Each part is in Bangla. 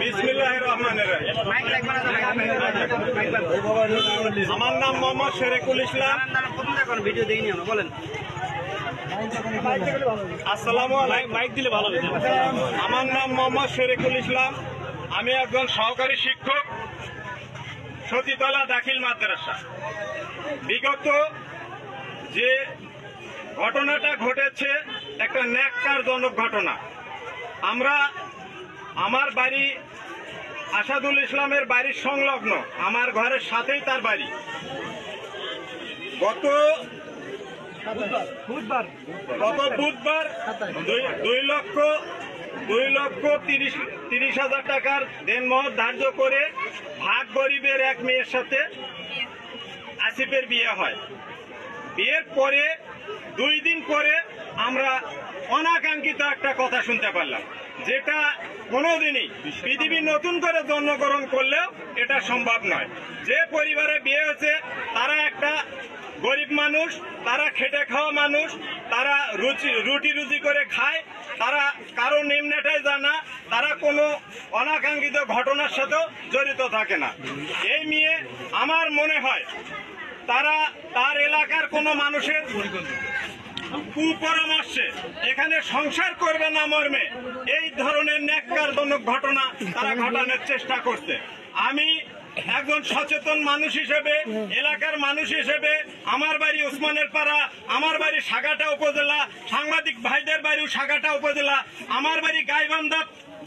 বিসমিল্লাহির রহমানির রহিম। আমার নাম মোহাম্মদ শেরেকুল ইসলাম। আসসালামু আলাইকুম। মাইক দিলে ভালো হবে। আমার নাম মোহাম্মদ শেরেকুল ইসলাম। আমি একজন সহকারী শিক্ষক, সতীতলা দাখিল মাদ্রাসা। বিগত যে ঘটনাটা ঘটেছে একটা ন্যাক্কারজনক ঘটনা। আমার বাড়ি আসাদুল ইসলামের বাড়ির সংলগ্ন, আমার ঘরের সাথেই তার বাড়ি। গত বুধবার 2,30,000 টাকার দেনমোহর ধার্য করে ভাগ গরিবের এক মেয়ের সাথে আসিফের বিয়ে হয়। বিয়ের পরে 2 দিন পরে আমরা অনাকাঙ্ক্ষিত একটা কথা শুনতে পারলাম, যেটা কোনোদিনই পৃথিবী নতুন করে জন্মগ্রহণ করলেও এটা সম্ভব নয়। যে পরিবারে বিয়ে হয়েছে তারা একটা গরিব মানুষ, তারা খেটে খাওয়া মানুষ, তারা রুটি রুজি করে খায়, তারা কারো নিম্নেটাই জানা, তারা কোনো অনাকাঙ্ক্ষিত ঘটনার সাথেও জড়িত থাকে না। এই নিয়ে আমার মনে হয় তার এলাকার কোনো মানুষের কুপরামর্শে এখানে সংসার করবে না মর্মে এই ধরনের ন্যাক্কারজনক ঘটনা তারা ঘটানোর চেষ্টা করছে। আমি একজন সচেতন মানুষ হিসেবে, এলাকার মানুষ হিসেবে, আমার বাড়ি ওসমানের পাড়া, আমার বাড়ি সাগাটা উপজেলা, সাংবাদিক ভাইদের বাড়িও সাগাটা উপজেলা, আমার বাড়ি গাইবান্ধা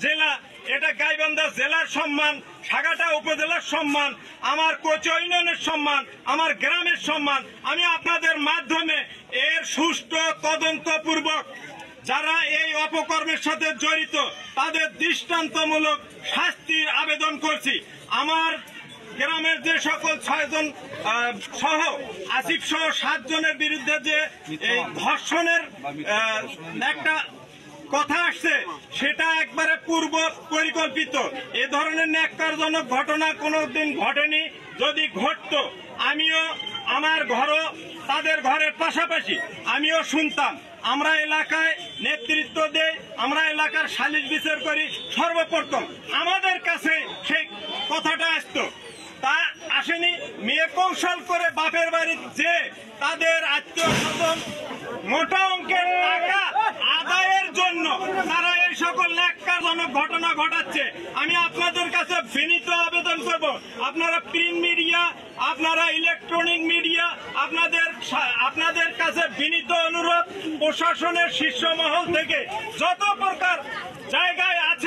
জেলা, এটা গাইবান্ধা জেলার সম্মান, সাগাটা উপজেলার সম্মান, আমার কোচি ইউনিয়নের সম্মান, আমার গ্রামের সম্মান। আমি আপনাদের মাধ্যমে এর সুষ্ঠু তদন্তপূর্বক যারা এই অপকর্মের সাথে জড়িত তাদের দৃষ্টান্তমূলক শাস্তির আবেদন করছি। আমার গ্রামের যে সকল 6 জন সহ আসিফ সহ 7 জনের বিরুদ্ধে যে এই ধর্ষণের একটা কথা আসছে সেটা একবারে পূর্ব পরিকল্পিত। এ ধরনের ন্যাক্কারজনক ঘটনা কোনোদিন ঘটেনি। যদি ঘটতো আমিও আমার ঘরও তাদের ঘরের পাশাপাশি আমিও শুনতাম। আমরা এলাকায় নেতৃত্ব দেই, আমরা এলাকার সালিশ বিচার করি। সর্বপ্রথম আমাদের কাছে সেই কথাটা আসতো, তা আসেনি। মেয়ে কৌশল করে বাপের বাড়ি যে তাদের আত্মীয় স্বজন মোটা অঙ্কের টাকা আদায়ের জন্য তারা এই সকল ন্যাক্কারজনক ঘটনা ঘটাচ্ছে। আমি আপনাদের কাছে বিনীত আবেদন করব, আপনারা প্রিন্ট মিডিয়া, আপনারা ইলেকট্রনিক মিডিয়া, আপনাদের কাছে বিনীত অনুরোধ, প্রশাসনের শীর্ষ মহল থেকে যত প্রকার জায়গায় আছে